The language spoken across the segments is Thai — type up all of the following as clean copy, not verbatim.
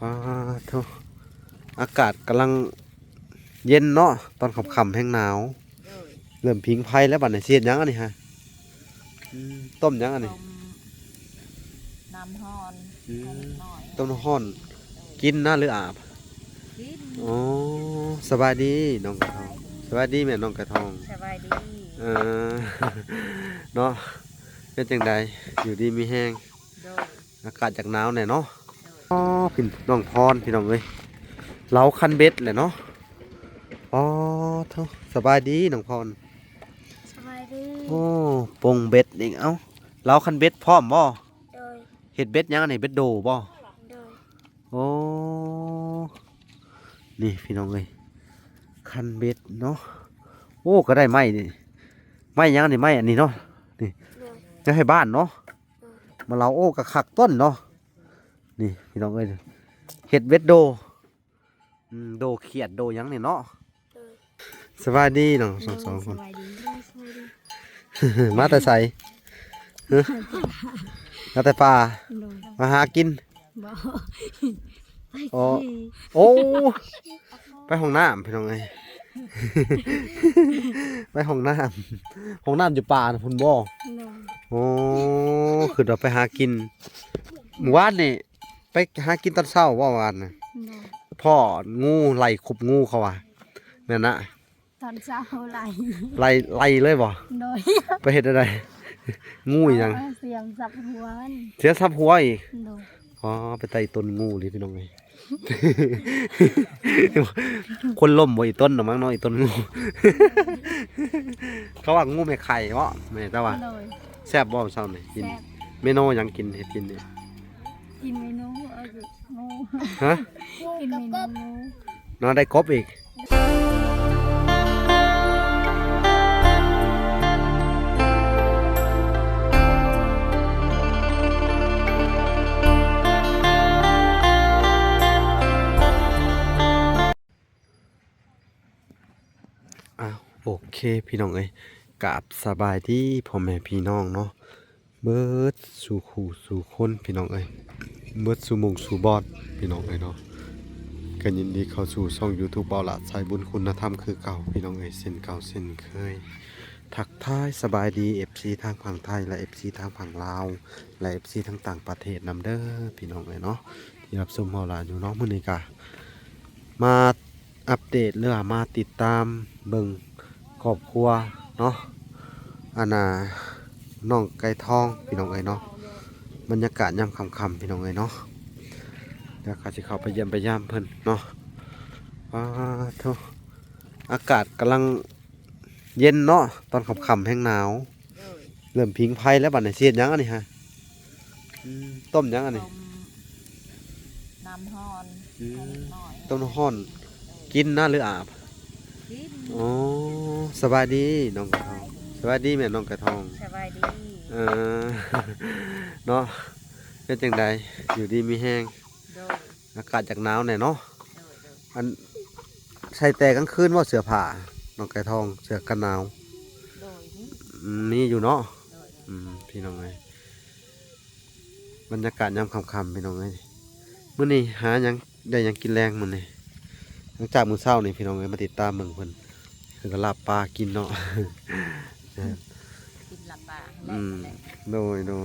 อ่าทุอากาศกำลังเย็นเนาะตอนค่ำๆแห้งหนาวเริ่มพิงไฟแล้วบัดนี้เสียดหยังอันนี้ฮะต้มหยังอันนี้ต้มน้ำฮ้อน อื ให้ ม นิดหน่อย ต้มน้ำร้อนกินนะหรืออาบ กิน อ๋อสบายดีน้องกระทองสบายดีแม่น้องกระทอง สบายดี เออ เนาะเป็นจังใดอยู่ดีมีแห้ง โดย อากาศจากหนาวแน่เนาะ โดย อ๋อพี่น้องพรพี่น้องเอ้ยเล้าคันเบ็ดแหละเนาะอ๋อเท่าสบายดีน้องพร สบายดี โอ้ปงเบ็ดอีกเอ้าเล้าคันเบ็ดพร้อมบ่ โดย เฮ็ดเบ็ดหยังอันนี้เบ็ดโดบ่ โดย โอ้นี่พี่น้องเอ้ยคันเบ็ดเนาะโอ้ก็ได้ไม้นี่ไม้หยังนี่ไม้อันนี้เนาะนี่ โดย จะให้บ้านเนาะมาเราโอ้กะคักต้นเนาะนี่พี่น้องเอ้ยเฮ็ดเบ็ดโดโดเขียดโดหยังนี่เนาะ โดย สบายดีน้องสองคน สบายดีสบายดี มาแต่ใสฮะมาแต่ป่า โดย มาหากิน บ่ อ๋อ โอ้ ไปห้องน้ำพี่น้องเอ้ย ไปห้องน้ำห้องน้ำอยู่ป่านะพุ่นบ่ โดย โอ้คือเราไปหากินเมื่อวานนี่ไปหากินตอนเช้าว่าวานน่ะ โดย พ่องูไล่ขุบงูเขาว่ะแม่นนะ ตอนเช้าไหล ไล่เลยบ่ โดย ไปเฮ็ดอะไร งูอีหยัง เสียงสับหัวมัน เสียทับหัวอีก โดย อ๋อไปไต่ต้นงูเลยพี่น้องเอ้ย คนล่มบ่อีต้นหรอมั้งเนาะอีต้นงู เขาว่างูไม่ไข่เนาะแม่แต่ว่า โดย แซ่บบ่เช้านี่กิน แซ่บ เมนูหยังกินเฮ็ดกินเนี่ย กินเมนูงู ฮะ กินเมนูงู นอนได้กบอีกอ้าวโอเคพี่น้องเอ้ยกราบสบายดีพ่อแม่พี่น้องเนาะเบิดสู่ขู่สู่คนพี่น้องเอ้ยเบิดสู่หมุงสู่บอดพี่น้องเอ้ยเนาะกันยินดีเข้าสู่ช่อง YouTube เบาละสายบุญคุณธรรมคือเก่าพี่น้องเอ้ยเส้นเก่าเส้นเคยทักทายสบายดี FC ทางฝั่งไทยและ FC ทางฝั่งลาวและ FC ทางต่างประเทศนำเด้อพี่น้องเอ้ยเนาะที่รับชมเบาละอยู่เนาะมื้อนี้ก็มาอัปเดตเรื่องมาติดตามเบิ่งครอบครัวเนาะอันน่ะน้องไก่ทองพี่น้องเอ้ยเนาะบรรยากาศยามค่ำๆพี่น้องเอ้ยเนาะเดี๋ยวข้าสิเข้าไปเยี่ยมไปยามเพิ่นเนาะทุอากาศกำลังเย็นเนาะตอนค่ำๆแห้งหนาว โดย เริ่มพิงไฟแล้วบัดนี้เสียดหยังอันนี้ฮะต้มหยังอันนี้ ต้มน้ำฮ้อน อื ให้ ม นิดหน่อย ต้มน้ำร้อนกินนะหรืออาบ กิน อ๋อสบายดีน้องกระทองสบายดีแม่น้องกระทอง สบายดี เออ เนาะเป็นจังใดอยู่ดีมีแห้ง โดย อากาศจากหนาวแน่เนาะ โดยโดย อันใส่แต่กลางคืนว่าเสื้อผ้าน้องไก่ทองเสื้อกันหนาว โดยนี่ มีอยู่เนาะ โดย พี่น้องเอ้ยบรรยากาศยามค่ำๆพี่น้องเอ้ยมื้อนี้หาหยังได้หยังกินแรงมื้อนี้หลังจากมื้อเช้านี่พี่น้องเอ้ยมาติดตามเบิ่งเพิ่นเพิ่นก็ลาบปลากินเนาะ กินหลับปาก อืม แหละ โดยอย่าง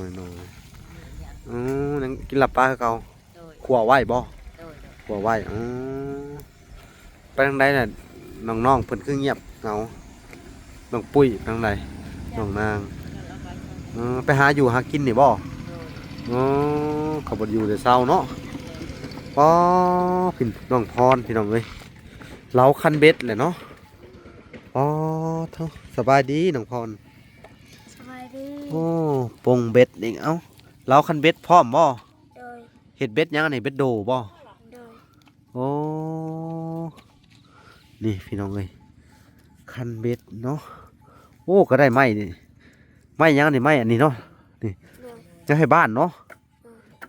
ยังกินลาบปลาคือเก่า โดย ขัวไว้บ่ โดยโดย ขัวไว้ไปทางใดน่ะน้องๆเพิ่นคือเงียบเหงาน้องปุ้ยไปทางใดน้องนางไปหาอยู่หากินนี่บ่ โดย อ๋อเขาบ่อยู่แต่เช้าเนาะป้อพี่น้องพรพี่น้องเอ้ยเล้าคันเบ็ดแหละเนาะป้อเท่าสบายดีน้องพร สบายดี โอ้ปงเบ็ดอีกเอ้าเล้าคันเบ็ดพร้อมบ่ โดย เฮ็ดเบ็ดหยังอันนี้เบ็ดโดบ่ โดย โอ้นี่พี่น้องเอ้ยคันเบ็ดเนาะโอ้ก็ได้ไม้นี่ไม้หยังอันนี้ไม้อันนี้เนาะนี่ โดย จะให้บ้านเนาะ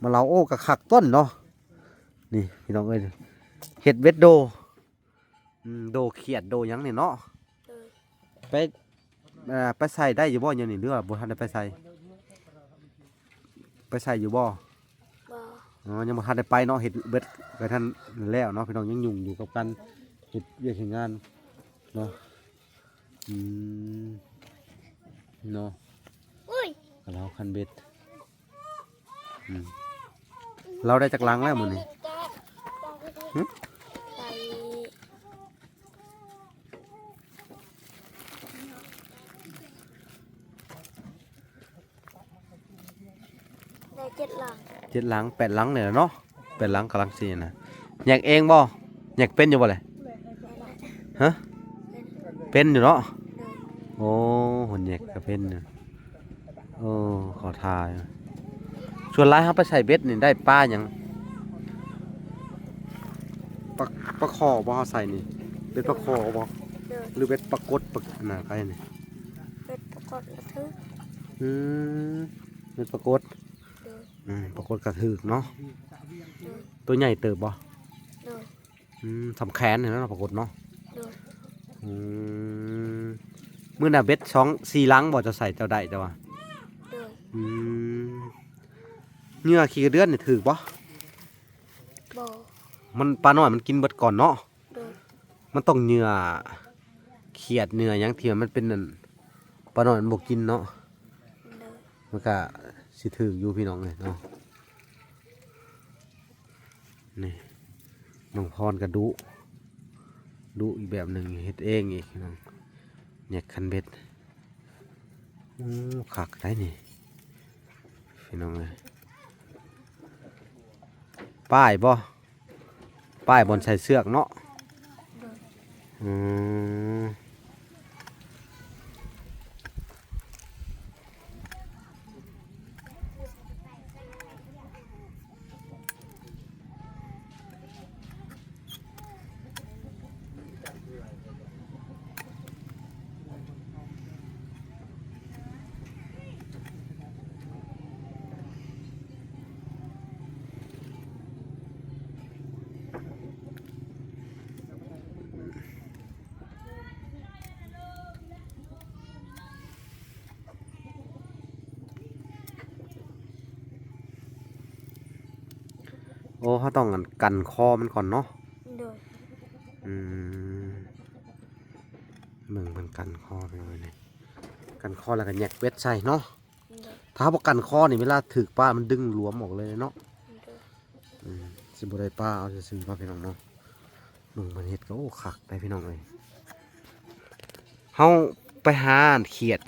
มาเราโอ้กะคักต้นเนาะนี่พี่น้องเอ้ยเฮ็ดเบ็ดโดโดเขียดโดหยังนี่เนาะ โดย ไปไปใส่ได้อยู่บ่อย่างนี้หรือว่าบ่ทันได้ไปใส่อยู่บ่ บ่ อ๋อยังบ่ทันได้ไปเนาะเฮ็ดเบิดไปท่านแล้วเนาะพี่น้องยังยุ่งอยู่กับการเฮ็ดเวียกเฮ็ดงานเนาะอืมเนาะ อุ้ย ก็เราคันเบ็ดอืมเราได้จากลังแล้วมื้อนี้หึ ใส่ได้7 หลัง 7 ลัง8 ลังเนี่ยเนาะ8 ลังกำลังสิน่ะแยกเองบ่แยกเป็นอยู่บ่เลยฮะเป็นอยู่เนาะโอ้หุ่นแยกก็เป็นอยู่โอ้ขอทายส่วนหลายเฮาไปใส่เบ็ดนี่ได้ปลาหยังปลาคอบ่เฮาใส่นี่เบ็ดปลาคอบ่ เดิน หรือเบ็ดปลากดปลาน่ะใครนี่ เป็นปรากฏระทึก อืมเบ็ดปลากด เดิน ปลากดกระถึกเนาะ เดิน ตัวใหญ่เติบบ่ เดิน สำแขนเห็นแล้วปรากฏเนาะ เดิน อืมมื้อน่ะเบ็ด2-4 ลังบ่จะใส่เจ้าได้เจ้าว่า เดิน อืมเหงื่อขี้กระเดือนนี่ถือบ่ บ่อ มันปลาน้อยมันกินเบิดก่อนเนาะ เดิน มันต้องเหงื่อเขียดเหงื่อหยังที่มันเป็นนั่นปลาน้อยมันบ่กินเนาะ เดิน มันก็สิถืออยู่พี่น้องเลยเนาะนี่น้องพรก็ดุอีกแบบหนึ่งเฮ็ดเองอีกพี่น้องแยกคันเบ็ดคักได้นี่พี่น้องเลยป้ายบ่ป้ายบนใส่เสือกเนาะ เดิน อืมโอ้เขาต้องกันคอมันก่อนเนาะ เดิน อืมเบิ่งมันกันคอไปเลยนี่กันคอแล้วก็แยกเบ็ดใส่เนาะ เดิน ถ้าบอกกันคอนี่เวลาถือป้ามันดึงหลวมออกเลยเนาะ เดิน สิบ่ได้ป้าเอาซื้อๆป้าพี่น้องเนาะเบิ่งมันเฮ็ดก็โอ้คักได้พี่น้องเอ้ยเฮาไปหาเขียด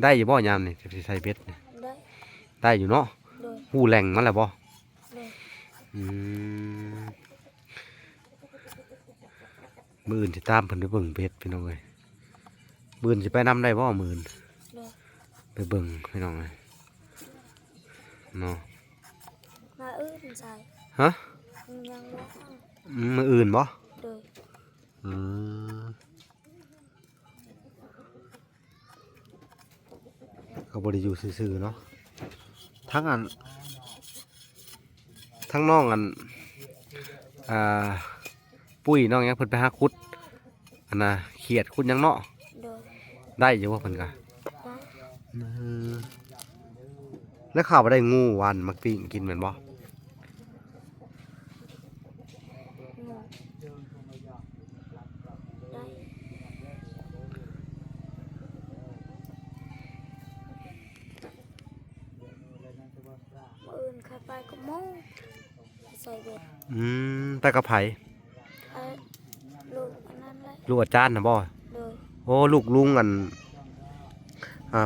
ได้อยู่บ่ยามนี่สิใส่เบ็ดนี่ ได้ ได้อยู่เนาะ เดิน หูแหล่งมันแหละบ่ เดิน อืมมื้ออื่นสิตามเพิ่นไปเบิ่งเบ็ดพี่น้องเอ้ยมื้ออื่นสิไปนำได้บ่มื้ออื่น เดิน ไปเบิ่งพี่น้องเอ้ยเนาะ มาอื้นใส่ ฮะ ยังบ่ฟัง มื้ออื่นบ่ เดิน อืมก็บ่ได้อยู่ซื่อๆเนาะทั้งทั้งน้องอ่าปุ้ยน้องหยังเพิ่นไปหาขุดอันน่ะเขียดขุดหยังเนาะ เดิน ได้อยู่ว่าเพิ่นก็ ได้ แล้วข่าวว่าได้งูวันมักปิ้งกินแม่นบ่ หนูได้มาอื่นใครไปก็มองใส่เบ็ด ไปกับไผ ไอ้ลูกอันนั้นเลย ลูกอาจารย์น่ะบ่ เดิน โอ้ลูกลุง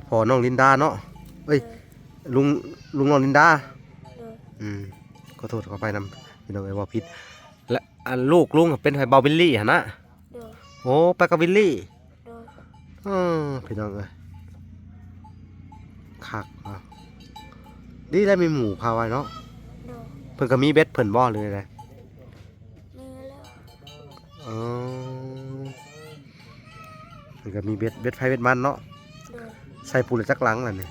พ่อน้องลินดาเนาะเอ้ย เดิน ลุงน้องลินดา เดิน ขอโทษขอไปนำพี่น้องไอ้ว่าผิดและอันลูกลุงเป็นไผเบาบิลลี่หั่นนะ เดิน โอ้ไปกับบิลลี่ เดิน พี่น้องเอ้ยคักอ่ะดีได้มีหมูพาไว้เนาะ เดิน เพิ่นก็มีเบ็ดเพิ่นบ่เลยนะ นี่แล้ว อ๋อเพิ่นก็มีเบ็ดไผเบ็ดมันเนาะ เดิน ใส่ปูนจักหลังล่ะนี่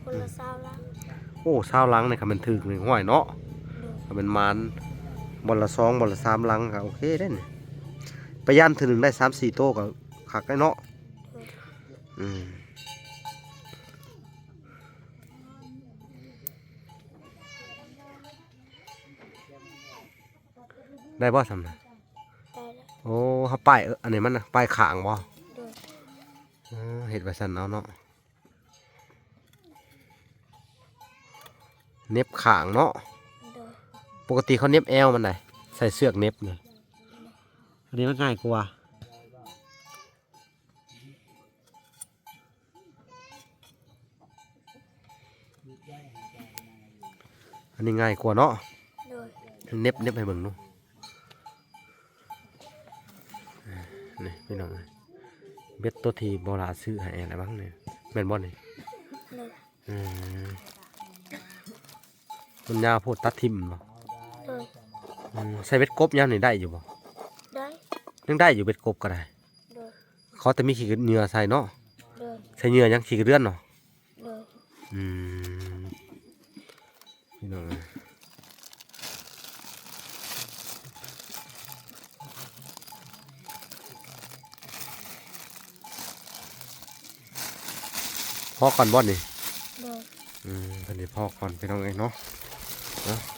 คนละสาวละ โอ้20หลังนี่ค่ะมันถึกนี่ห้อยเนาะ เดิน ถ้ามันมันบอลละ2บอลละ3หลังก็โอเคได้นี่ไปย่านถึงหนึ่งได้3-4โต๊ะก็คักได้เนาะ เดิน อืม ได้บ่ซ้ำน่ะ ได้แล้ว โอ้เฮาป้ายอันนี้มันน่ะป้ายข้างบ่ โดย เฮ็ดไว้ซั่นเอาเนาะเน็บข้างเนาะ โดย ปกติเขาเน็บแอวมันได้ใส่เสือกเน็บนี่อันนี้มันง่ายกว่าอันนี้ง่ายกว่าเนาะ โดย เน็บให้เบิ่งเนาะนี่พี่น้องเบ็ดตัวที่โบราณซื้อให้อะไรบ้างเนี่ยแม่นบ่นี่ โดย อืมมันยาวโพดตัดทิ่มบ่ โดย ใส่เบ็ดกบยามนี่ได้อยู่บ่ ได้ ยังได้อยู่เบ็ดกบก็ได้ โดย เขาแต่มีขี้เหงื่อใส่เนาะ โดย ใส่เหงื่อยังขี้เดือนเนาะ โดย อืมพี่น้องพอก่อนบ่นี่ โดย เพิ่นสิพอก่อนพี่น้องเอ้ยเนาะ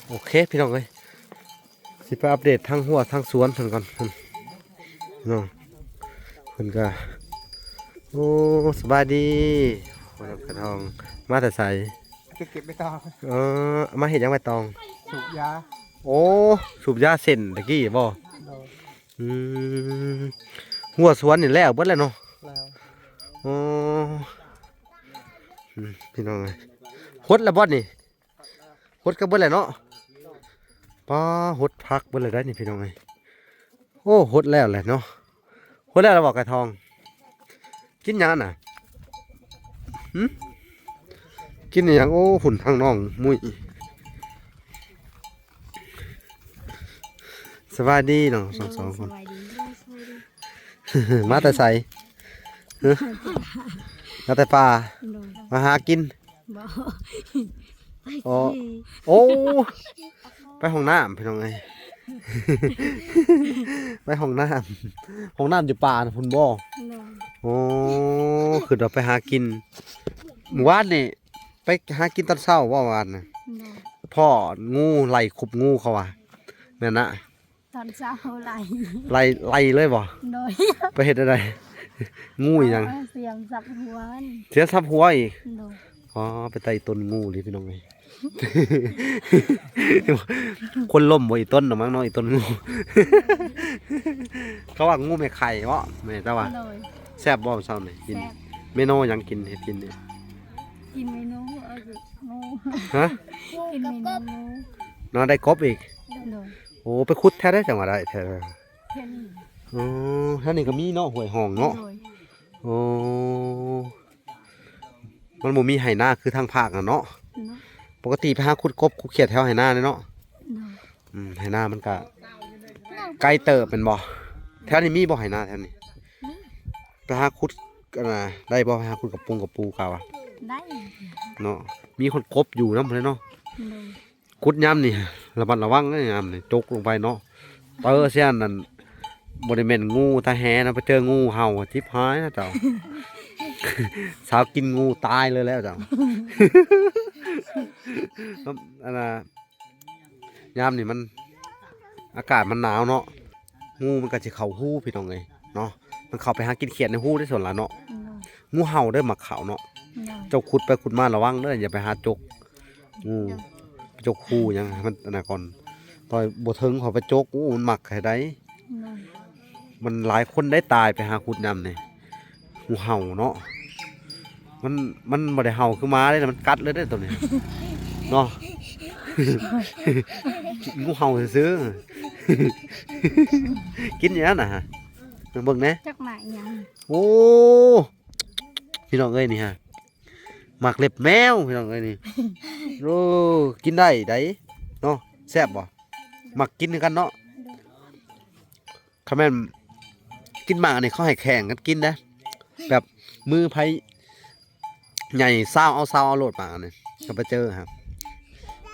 โอเคพี่น้องเอ้ยสิไปอัปเดตทางหัวทางสวนเพิ่นก่อนเพิ่นพี่น้องเพิ่นก็โอ้สบายดีหัวน้ำกระทองมาแต่ไส จะเก็บไม่ต้อง มาเห็นยังใบตอง สูบยา โอ้สูบยาเส้นตะกี้บ่ โดย อืมหัวสวนนี่แล้วเบิดแล้วเนาะ แล้ว โอ้พี่น้องเอ้ยหดแล้วบ่นี่หดก็เบิดแล้วเนาะป้าหดพักเบิดแล้วได้นี่พี่น้องเอ้ยโอ้หดแล้วแหละเนาะหดแล้วเราบอกไก่ทอง กินหยังน่ะหึกินอหยังโอ้หุ่นทางน้องมุ้ยสวัสดีน้องสองคน มาแต่ใส่มาแต่ป่ามาหากินโอ้โอ้ไปห้องน้ำพี่น้องไง ไปห้องน้ำอยู่ป่านะพุ่นบ่โอ้คือเราไปหากินหมู่บ้านนี่ไปหากินตอนเช้าว่าวานน่ะพ่องูไล่ขุบงูเขาว่ะแม่นนะ ตอนเช้าไหล ไล่เลยบ่ โดย ไปเฮ็ดอะไร งูอีหยัง เสียมสับหัวมัน เสียทับหัวอีก โดย อ๋อไปไต่ต้นงูเลยพี่น้องไง คนล่มบ่อีต้นหรอมั้งเนาะอีต้นงู เขาว่างูไม่ไข่เนาะแม่แต่ว่า โดย แซ่บบ่เช้านี่กิน แซ่บ เมนูหยังกินเฮ็ดกินเนี่ย กินเมนูงู ฮะ กินเมนูงู เนาะได้กบอีก โดย โอ้ไปขุดแท้ได้จังหวะได้แท้ เพ่น อ๋อท่านี่ก็มีเนาะห้วยห้องเนาะ โดย โอ้มันบ่มีไหนาคือทางภาคน่ะเนาะ เนาะ ปกติไปหาขุดกบขุดเขียดแถวไหนาเลยเนาะ โดย ไหนามันก็ไกลเติบเป็นบ่แถวนี้มีบ่ไหนาแถวนี้ไปหาขุดกันนะได้บ่ไปหาขุดกับปูกาวะ ได้ เนาะมีคนกบอยู่นำเลยเนาะ โดย ขุดย่ำนี่ระมัดระวังนะย่ำนี่จกลงไปเนาะเตอเสียนนั่นบ่ได้แม่นงูตาแหนะไปเจองูเห่าจิบหายนะเจ้า สาวกินงูตายเลยแล้วเจ้า อันน่ะยามนี่มันอากาศมันหนาวเนาะงูมันก็จะเข้าหู้พี่น้องเลยเนาะมันเข้าไปหากินเขียดในหู้ได้ส่วนละเนาะ โดย งูเห่าได้หมักเขาเนาะ โดย เจ้าขุดไปขุดมาระวังเด้ออย่าไปหาจกงูจกคู่หยังมันอันน่ะก่อนตอนบ่ถึงเขาไปจกอู้มันหมักให้ได้ โดย มันหลายคนได้ตายไปหาขุดยำนี่งูเห่าเนาะมันบ่ได้เห่าคือม้าเลยนะมันกัดเลยได้อตัวนี้ เนาะ งูเห่าซื้อ กินอย่างนั้นน่ะฮะเบิ่งแหน่ จักหมายยัง โอ้พี่น้องเอ้ยนี่ฮะหมักเล็บแมวพี่น้องเอ้ยนี่ โอ้กินได้เนาะแซ่บบ่หมักกินกันเนาะคำแม่นกินหมากอันนี้เขาให้แข่งกันกินนะแบบมือไผใหญ่เศร้าเอาโลดหมากอันนี้ก็ไปเจอครับ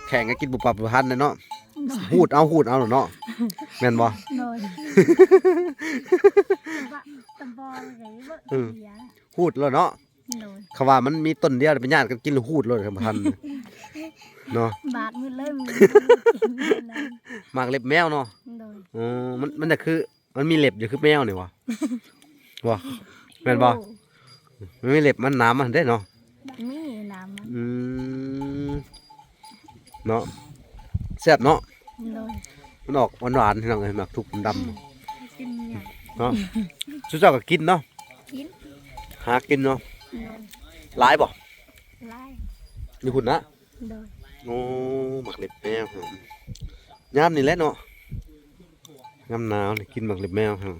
แข่งกันกินบุปผาบุพันเลยเนาะหูดเอาหรอเนาะแม่นบ่ โดยตะบอลไหนบ่เสีย หูดเลยเนาะ โดย เขาว่ามันมีต้นเดียวเป็นญาติกันกินแล้วหูดเลยครับพันเนาะ บาดมือเลยมือ หมากเล็บแมวเนาะ โดย อ๋อมันจะคือมันมีเล็บอยู่คือแมวนี่วะวะแม่นบ่มันมีเล็บมันหนามมันได้เนาะ มีน้ำมัน อืมเนาะแซ่บเนาะ โดย มันออกหวานๆที่น้องเอ้ยหมักทุกดำ กินอย่าง เนาะสุดเจ้าก็กินเนาะ กิน หากินเนาะ โดย หลายบ่ ไล่ อยู่หุ่นนะ โดย โอ้หมักเล็บแมวครับยามนี่แหละเนาะยามหนาวนี่กินหมักเล็บแมวครับ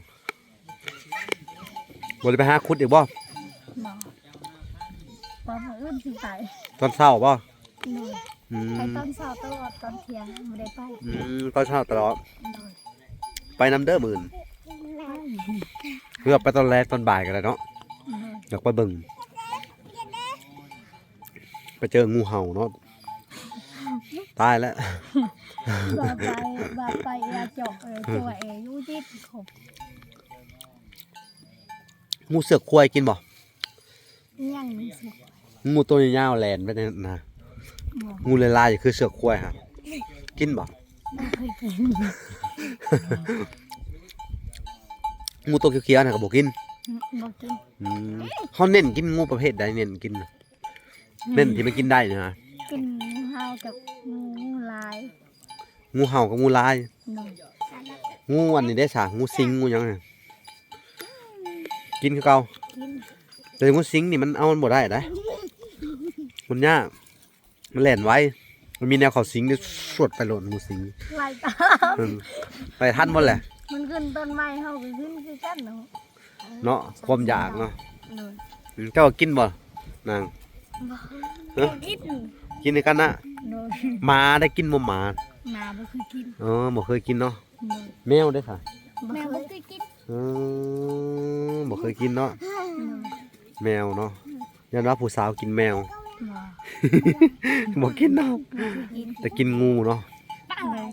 บ่ได้ไปหาขุดอีกบ่ หมอปอมาอื่นสิไป ตอนเช้าบ่ โดย อืม ไปตอนเช้าตลอดตอนเที่ยงไม่ได้ไป ตอนเช้าตลอด โดย ไปน้ำเด้อมื่น ไล่ เพื่อไปตอนแรกตอนบ่ายกันเลยเนาะ โดย อยากไปเบิ่งไปเจองูเห่าเนาะตายแล้ว บาไปยาจอกตัวยูจิตขบ งูเสือกควายกินบ่ ยังมีสิ งูตัวยาวๆแลนไปเนี่ยนะ หมอ งูลายๆคือเสือกควายฮะกินบ่ ไม่เคยกิน งูตัวเขียวๆน่ะก็บ่กิน บอกกิน เขาเน้นกินงูประเภทใดเน้นกินน่ะเน้นที่มันกินได้เนยนะ กินข้าวกับงูลาย งูเห่ากับงูลาย หน่อย งูอันนี้ได้สางูสิงงูหยังน่ะกินคือเก่า กิน แต่งูสิงนี่มันเอามันบ่ได้นะมันยากมันแล่นไว้มันมีแนวเขาสิงนี่สวดไปโหลดงูสิง ลายตา อืมไปทันหมดแหละ มันขึ้นต้นไม้เขาไปขึ้นคือกันเนาะ เนาะความอยากเนาะ หน่อย เจ้ากินบ่นาง บอกกิน กินในกันนะ หน่อย หมาได้กินบ่หมา หมาบ่เคยกิน บ่เคยกินเนาะ หน่อย แมวได้อค่ะ แม่บ่เคยกิน บ่เคยกินเนาะ หน่อย แมวเนาะยันว่าผู้สาวกินแมว หมอ บ่กินเนาะ กิน แต่กินงูเนาะ หน่อย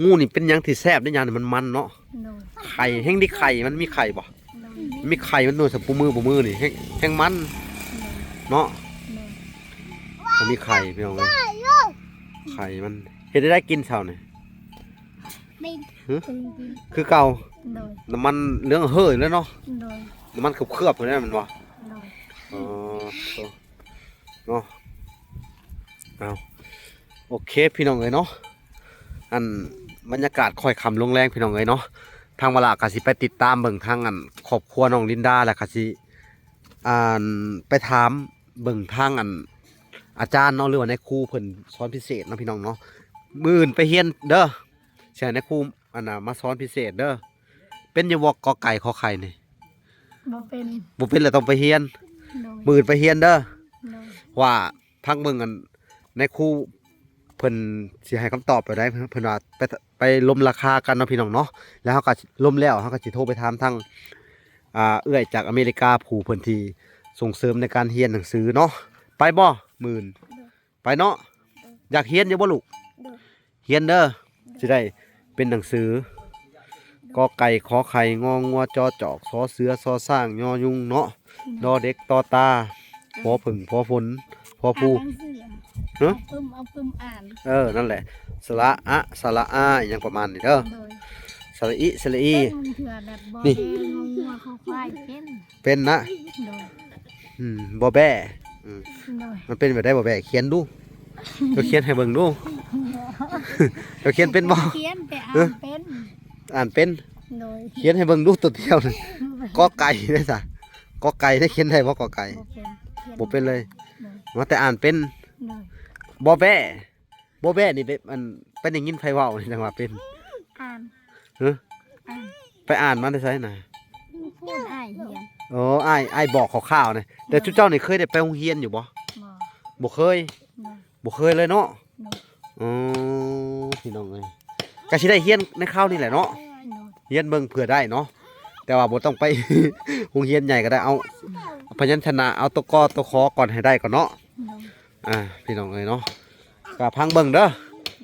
งูนี่เป็นหยังที่แซ่บได้หยังนี่มันมันเนาะ หน่อย ไข่แห้งดิไข่มันมีไข่บ่ หน่อย มีไข่มันหน่วยสับปูมือนี่แห้งมันเนาะ หน่อย มันมีไข่พี่น้องเอ้ยไข่มันเฮ็ดได้กินเช้านี่ ไม่ หึ กินกิน คือเก่า หน่อย น้ำมันเรื่องเฮ้ยแล้วเนาะ หน่อย น้ำมันเคลือบๆพุ่นนั่นมันบ่ หน่อย อ๋อเนาะเอาโอเคพี่น้องเอ้ยเนาะอันบรรยากาศค่อยค่ำลงแรงพี่น้องเอ้ยเนาะทางเวลาก็สิไปติดตามเบิ่งทางอันครอบครัวน้องลินดาแล้วก็สิไปถามเบิ่งทางอันอาจารย์เนาะหรือว่าในครูเพิ่นสอนพิเศษเนาะพี่น้องเนาะมื้ออื่นไปเรียนเด้อใช่ในครูอันน่ะมาสอนพิเศษเด้อเป็นอยู่บ่กอไก่ขอไข่นี่ บ่เป็น บ่เป็นแล้วต้องไปเรียน หน่อย มื้ออื่นไปเรียนเด้อ หน่อย ว่าพังเบิ่งกันในครูเพิ่นสิให้คำตอบไปได้เพิ่นว่าไปล้มราคากันเนาะพี่น้องเนาะแล้วเฮาก็ล้มแล้วเฮาก็สิโทรไปถามทางเอื้อยจากอเมริกาผู้เพิ่นที่ส่งเสริมในการเรียนหนังสือเนาะไปบ่มื่นไปเนาะอยากเรียนอยู่บ่ลูกเรียนเด้อสิได้เป็นหนังสือกอไก่ขอไข่งองัวจอจอกสอเสือซอสร้างยอยุงเนาะดอเด็กตอตาพอผึ่งพอฝนพอผู้ อ่านหนังสือเอาปึ้มอ่าน นั่นแหละสระอะสระอาอหย่างประมาณนี้เด้อ โดย สระอิสระอี เป็นเถื่อแบบบ่ นี่ แดงงงัวเขาควายเป็น เป็นนะ โดย บ่แบ้อืม โดย มันเป็นแบบได้บ่แบ้เขียนดูเราเขียนให้เบิ่งดูเราเขียนเป็นบ่ เขียนไปอ่านเป็น อ่านเป็น โดย เขียนให้เบิ่งดูตัวเดียวนี่กอไก่ได้ซะกอไก่ได้เขียนได้บ่กอไก่ บ่เป็นบ่เป็นเลย โดย ว่าแต่อ่านเป็น โดย บ่แบ้บ่แบ้นี่เป็นได้ยินไผเว้านี่จังว่าเป็น อ่าน ฮะ อ่าน ไปอ่านมาได้ไสน่ะ พูดอ่านเหียน อ๋ออ้ายบอกคร่าวๆนี่แต่จุเจ้านี่เคยได้ไปโรงเรียนอยู่บ่ บ่ บ่เคย โดย บ่เคยเลยเนาะ โดย อ๋อพี่น้องเอ้ยก็สิได้เรียนในคราวนี้แหละเนาะ โดย เรียนเบิ่งเผื่อได้เนาะแต่ว่าบ่ต้องไป โรงเรียนใหญ่ก็ได้เอาพยัญชนะเอาตัวกอตัวขอก่อนให้ได้ก่อนเนาะ โดย พี่น้องเอ้ยเนาะก็พังเบิ่งเด้อ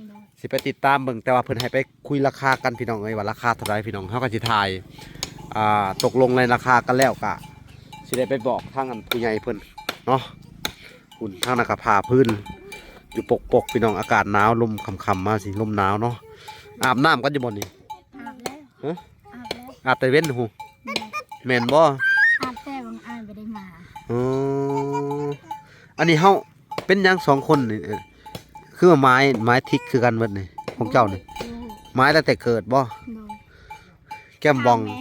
โดย สิไปติดตามเบิ่งแต่ว่าเพิ่นให้ไปคุยราคากันพี่น้องเอ้ยว่าราคาเท่าไหร่พี่น้องเฮาก็สิทายตกลงในราคากันแล้วก็สิได้ไปบอกทางอันผู้ใหญ่เพิ่นเนาะคุณทางนักพาพื้นอยู่ปกพี่น้องอากาศหนาวลมค่ำๆมาสิลมหนาวเนาะอาบน้ำกันอยู่บ่นี่ อาบ ฮะ อาบแล้ว อาบแต่เว้นหูแม่นบ่ อาบแต่บางอายไปได้มา อ๋ออันนี้เฮาเป็นหยังสองคนนี่คือว่าไม้ทิกคือกันเบิดนี่ของเจ้านี่ ดู ไม้ตั้งแต่เกิดบ่ ดู แก้มบอง แม่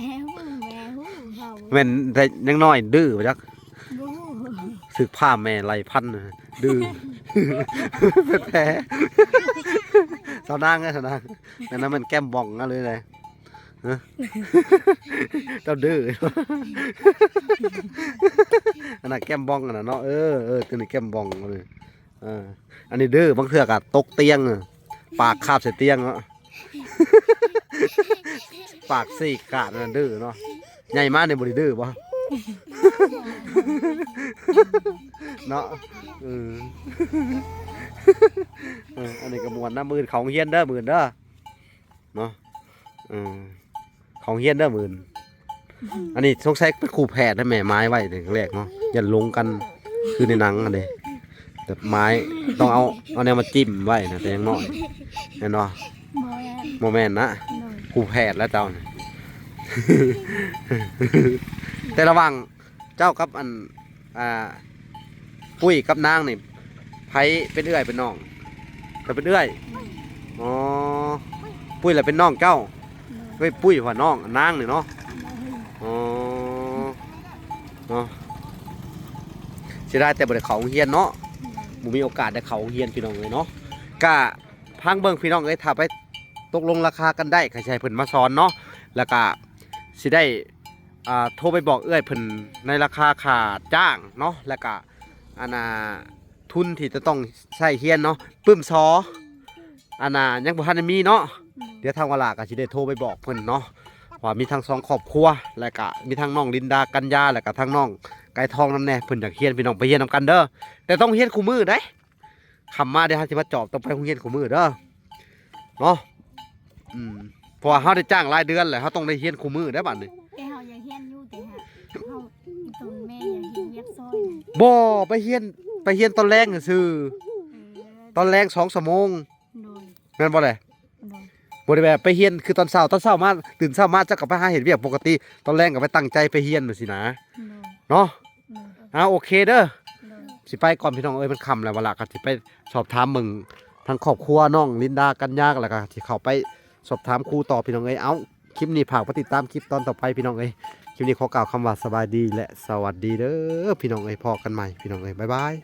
หูเบา แม่นแต่ยังน้อยดื้อบ่จัก ดู สึกผ้าแม่ไหลพันน่ะดื้อ แพ้สาวนางไงสาวนางแต่นั้นมันแก้มบองนั่นเลยเลยฮะ เจ้าดื้อ อันนั้นแก้มบองอันนั้นเนาะตัวนี้แก้มบองเลยอันนี้ดื้อบางเทื่อกะตกเตียงอะปากคาบใส่เตียงเนาะ ปากสี่กาดนั่นดื้อเนาะใหญ่มากในบริดื้อบ่ เนาะอันนี้ก็มวนนะมื่นของเฮียนเด้อมื่นเด้อเนาะของเฮียนเด้อมื่นอันนี้สงสัยเป็นครูแพทย์ได้แม่ไม้ไว้แต่แรกเนาะอย่าลงกันคือในหนังอันนี้แต่ไม้ต้องเอาแนวมาจิ้มไว้นะแต่ยังน้อยแน่นอน โมแอน โมเมนต์นะ โดย ครูแพทย์แล้วเจ้าน่ะ แต่ระหว่างเจ้ากับปุ้ยกับนางนี่ไผเป็นเอื้อยเป็นน้องแต่เป็นเอื้อยอ๋อปุ้ยแหละเป็นน้องเจ้าเว้ยปุ้ยหัวน้องนางนี่เนาะอ๋อเนาะเสียดายแต่บ่ได้เข้าโรงเรียนเนาะบ่มีโอกาสได้เข้าโรงเรียนพี่น้องเลยเนาะก็พังเบิ่งพี่น้องเอ้ยถ้าไปตกลงราคากันได้ก็สิให้เพิ่นมาสอนเนาะแล้วก็สิได้โทรไปบอกเอื้อยเพิ่นในราคาค่าจ้างเนาะแล้วก็ทุนที่จะต้องใช้เฮียนเนาะปึ้มซอยังบ่ทันได้มีเนาะเดี๋ยวทางวลาก็สิได้โทรไปบอกเพิ่นเนาะว่ามีทั้งสองครอบครัวแล้วก็มีทั้งน้องลินดากัญญาแล้วก็ทั้งน้องไก่ทองนำแน่เพิ่นอยากเฮียนพี่น้องไปเฮียนนำกันเด้อแต่ต้องเฮียนคู่มือเด้คำมาเดี๋ยวเฮาสิมาจอบต้องไปโรงเรียนคู่มือเด้อเนาะเพราะว่าเฮาได้จ้างรายเดือนแหละเฮาต้องได้เฮียนคู่มือได้บัดนี้ แต่เฮาอยากเฮียนอยู่แต่ฮะเฮาตนแม่อยากเฮียนเรียกซอยนะ บ่ไปเฮียนตอนแรงซื่อตอนแรง2 ชั่วโมง โดย แม่นบ่เลย โดย บ่ได้แบบไปเฮียนคือตอนเช้ามาตื่นเช้ามาเจ้าก็ไปหาเฮ็ดเวียกปกติตอนแรงก็ไปตั้งใจไปเฮียนจังซี่นะ โดย เนาะ โดย โอเคเด้อ โดย สิไปก่อนพี่น้องเอ้ยมันค่ำแล้วเวลาก็สิไปสอบถามมึงทั้งครอบครัวน้องลินดากัญญาแล้วก็สิเข้าไปสอบถามครูต่อพี่น้องเอ้ยคลิปนี้ฝากไปติดตามคลิปตอนต่อไปพี่น้องเอ้ยคลิปนี้ขอกล่าวคำว่าสบายดีและสวัสดีเด้อพี่น้องเอ้ยพอกันใหม่พี่น้องเอ้ยบ๊ายบาย